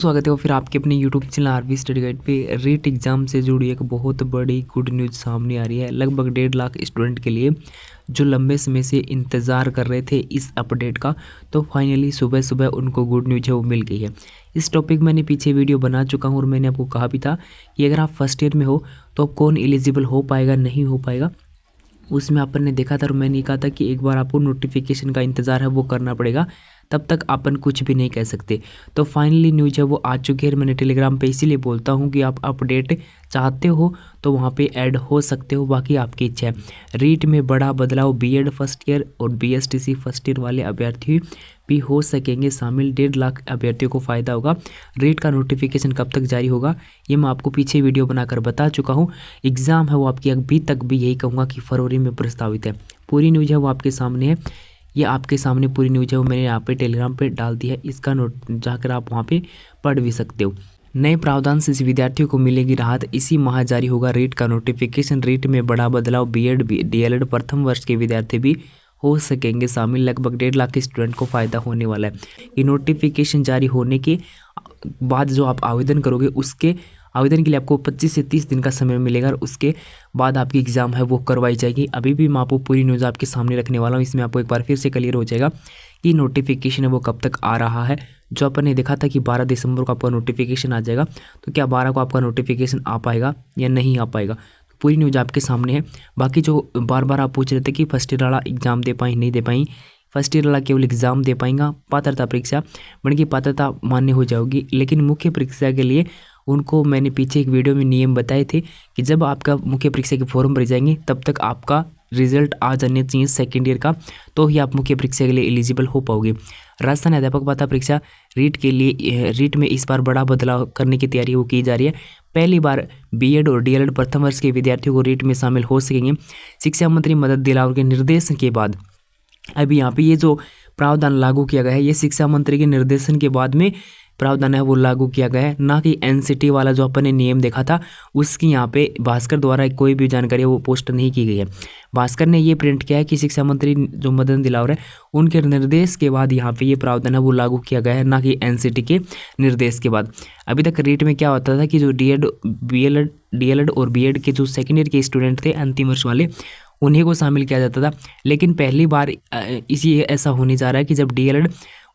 स्वागत है फिर आपके अपने YouTube channel RV study guide पे रीट एग्ज़ाम से जुड़ी एक बहुत बड़ी गुड न्यूज़ सामने आ रही है। लगभग 1.5 लाख स्टूडेंट के लिए जो लंबे समय से इंतज़ार कर रहे थे इस अपडेट का, तो फाइनली सुबह सुबह उनको गुड न्यूज़ है वो मिल गई है। इस टॉपिक मैंने पीछे वीडियो बना चुका हूँ और मैंने आपको कहा भी था कि अगर आप फर्स्ट ईयर में हो तो कौन एलिजिबल हो पाएगा नहीं हो पाएगा। उसमें अपन ने देखा था और मैंने कहा था कि एक बार आपको नोटिफिकेशन का इंतज़ार है वो करना पड़ेगा, तब तक अपन कुछ भी नहीं कह सकते। तो फाइनली न्यूज है वो आ चुकी है। मैंने टेलीग्राम पे इसीलिए बोलता हूँ कि आप अपडेट चाहते हो तो वहाँ पे ऐड हो सकते हो, बाकी आपकी इच्छा है। रीट में बड़ा बदलाव, बीएड फर्स्ट ईयर और बीएसटीसी फर्स्ट ईयर वाले अभ्यर्थी भी हो सकेंगे शामिल। 1.5 लाख अभ्यर्थियों को फ़ायदा होगा। रीट का नोटिफिकेशन कब तक जारी होगा ये मैं आपको पीछे वीडियो बनाकर बता चुका हूँ। एग्ज़ाम है वो आपकी अभी तक भी यही कहूँगा कि फरवरी में प्रस्तावित है। पूरी न्यूज़ है वो आपके सामने है, ये आपके सामने पूरी न्यूज़ है वो मैंने यहाँ पे टेलीग्राम पे डाल दी है। इसका नोट जाकर आप वहाँ पे पढ़ भी सकते हो। नए प्रावधान से विद्यार्थियों को मिलेगी राहत, इसी माह जारी होगा रीट का नोटिफिकेशन। रीट में बड़ा बदलाव, बीएड डीएलएड प्रथम वर्ष के विद्यार्थी भी हो सकेंगे शामिल। लगभग 1.5 लाख के स्टूडेंट को फ़ायदा होने वाला है। ये नोटिफिकेशन जारी होने के बाद जो आप आवेदन करोगे उसके आवेदन के लिए आपको 25 से 30 दिन का समय मिलेगा और उसके बाद आपकी एग्ज़ाम है वो करवाई जाएगी। अभी भी मैं आपको पूरी न्यूज़ आपके सामने रखने वाला हूँ। इसमें आपको एक बार फिर से क्लियर हो जाएगा कि नोटिफिकेशन है वो कब तक आ रहा है। जो अपन ने देखा था कि 12 दिसंबर को आपका नोटिफिकेशन आ जाएगा, तो क्या 12 को आपका नोटिफिकेशन आ पाएगा या नहीं आ पाएगा, तो पूरी न्यूज़ आपके सामने है। बाकी जो बार बार आप पूछ रहे थे कि फर्स्ट ईयर वाला एग्ज़ाम दे पाएँ नहीं दे पाएँ, फर्स्ट ईयर वाला केवल एग्ज़ाम दे पाएंगा, पात्रता परीक्षा बन की पात्रता मान्य हो जाएगी। लेकिन मुख्य परीक्षा के लिए उनको मैंने पीछे एक वीडियो में नियम बताए थे कि जब आपका मुख्य परीक्षा के फॉर्म भर जाएंगे तब तक आपका रिजल्ट आ जाने चाहिए सेकेंड ईयर का, तो ही आप मुख्य परीक्षा के लिए एलिजिबल हो पाओगे। राजस्थान अध्यापक पात्रता परीक्षा रीट के लिए रीट में इस बार बड़ा बदलाव करने की तैयारी वो की जा रही है। पहली बार बीएड और डीएलएड प्रथम वर्ष के विद्यार्थियों को रीट में शामिल हो सकेंगे। शिक्षा मंत्री मदन दिलावर के निर्देशन के बाद अभी यहाँ पे ये जो प्रावधान लागू किया गया है, ये शिक्षा मंत्री के निर्देशन के बाद में प्रावधान है वो लागू किया गया है, ना कि एनसीटी वाला जो अपन ने नियम देखा था उसकी यहाँ पे भास्कर द्वारा कोई भी जानकारी वो पोस्ट नहीं की गई है। भास्कर ने ये प्रिंट किया है कि शिक्षा मंत्री जो मदन दिलावर है उनके निर्देश के बाद यहाँ पे ये प्रावधान है वो लागू किया गया है, ना कि एनसीटी के निर्देश के बाद। अभी तक रीट में क्या होता था कि जो डीएलएड और बीएड के जो सेकेंड ईयर के स्टूडेंट थे अंतिम वर्ष वाले, उन्हीं को शामिल किया जाता था। लेकिन पहली बार इसी ऐसा होने जा रहा है कि जब डीएलएड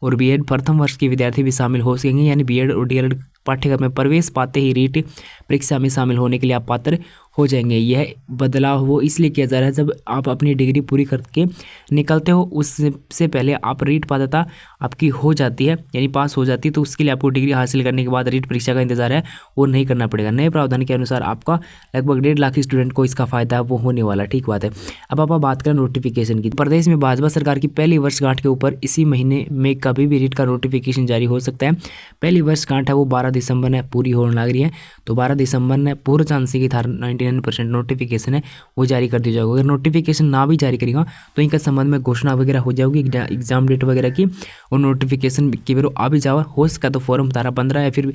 और बीएड प्रथम वर्ष के विद्यार्थी भी शामिल हो सकेंगे, यानी बीएड और डीएलएड पाठ्यक्रम में प्रवेश पाते ही रीट परीक्षा में शामिल होने के लिए आप पात्र हो जाएंगे। यह बदलाव वो इसलिए किया जा रहा है जब आप अपनी डिग्री पूरी करके निकलते हो उससे पहले आप रीट पात्रता आपकी हो जाती है, यानी पास हो जाती है, तो उसके लिए आपको डिग्री हासिल करने के बाद रीट परीक्षा का इंतजार है वो नहीं करना पड़ेगा। नए प्रावधान के अनुसार आपका लगभग 1.5 लाख स्टूडेंट को इसका फायदा वो होने वाला, ठीक बात है। अब आप बात करें नोटिफिकेशन की। प्रदेश में भाजपा सरकार की पहली वर्षगांठ के ऊपर इसी महीने में कभी भी रीट का नोटिफिकेशन जारी हो सकता है। पहली वर्षगांठ है वो 12 दिसंबर ने पूरी होने लग रही है, तो 12 दिसंबर ने पूर्व चांसी की 99% नोटिफिकेशन है वो जारी कर दी जाएगी। अगर नोटिफिकेशन ना भी जारी करेगा तो इनका संबंध में घोषणा वगैरह हो जाएगी एग्जाम डेट वगैरह की, और नोटिफिकेशन के बेरो आ भी जाओ हो सका तो फॉर्म 15 या फिर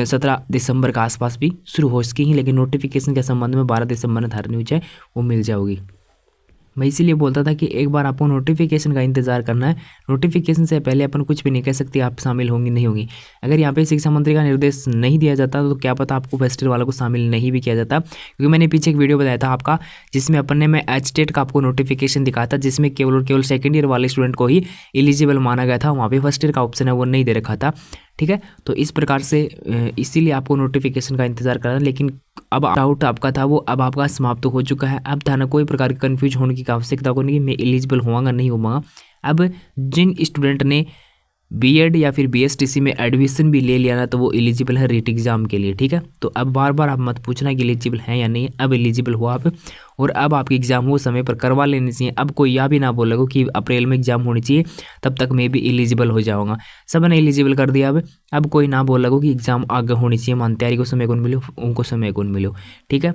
17 दिसंबर के आसपास भी शुरू हो सकेंगी। लेकिन नोटिफिकेशन के संबंध में 12 दिसंबर में धारा न्यूज है वो मिल जाओगी। मैं इसीलिए बोलता था कि एक बार आपको नोटिफिकेशन का इंतजार करना है। नोटिफिकेशन से पहले अपन कुछ भी नहीं कह सकते आप शामिल होंगे नहीं होंगे। अगर यहाँ पे शिक्षा मंत्री का निर्देश नहीं दिया जाता तो क्या पता आपको फर्स्ट ईयर वालों को शामिल नहीं भी किया जाता, क्योंकि मैंने पीछे एक वीडियो बताया था आपका जिसमें अपन ने मैं एचटेट का आपको नोटिफिकेशन दिखाया था, जिसमें केवल और केवल सेकेंड ईयर वाले स्टूडेंट को ही एलिजिबल माना गया था। वहाँ पर फर्स्ट ईयर का ऑप्शन है वो नहीं दे रखा था, ठीक है। तो इस प्रकार से इसीलिए आपको नोटिफिकेशन का इंतजार करना। लेकिन अब डाउट आपका था वो अब आपका समाप्त हो चुका है। अब था ना कोई प्रकार की कन्फ्यूज होने की आवश्यकता को नहीं कि मैं एलिजिबल होऊंगा नहीं होऊंगा। अब जिन स्टूडेंट ने बीएड या फिर बीएसटीसी में एडमिशन भी ले लिया ना तो वो एलिजिबल है रीट एग्जाम के लिए, ठीक है। तो अब बार बार आप मत पूछना कि एलिजिबल है या नहीं, अब एलिजिबल हो आप, और अब आपकी एग्ज़ाम वो समय पर करवा लेनी चाहिए। अब कोई यह भी ना बोलेगा कि अप्रैल में एग्जाम होनी चाहिए तब तक मैं भी एलिजिबल हो जाऊँगा। सब ने एलिजिबल कर दिया। अब कोई ना बोलेगा कि एग्ज़ाम आगे होनी चाहिए, मान तैयारी को समय कौन मिलो उनको समय कौन मिलो, ठीक है।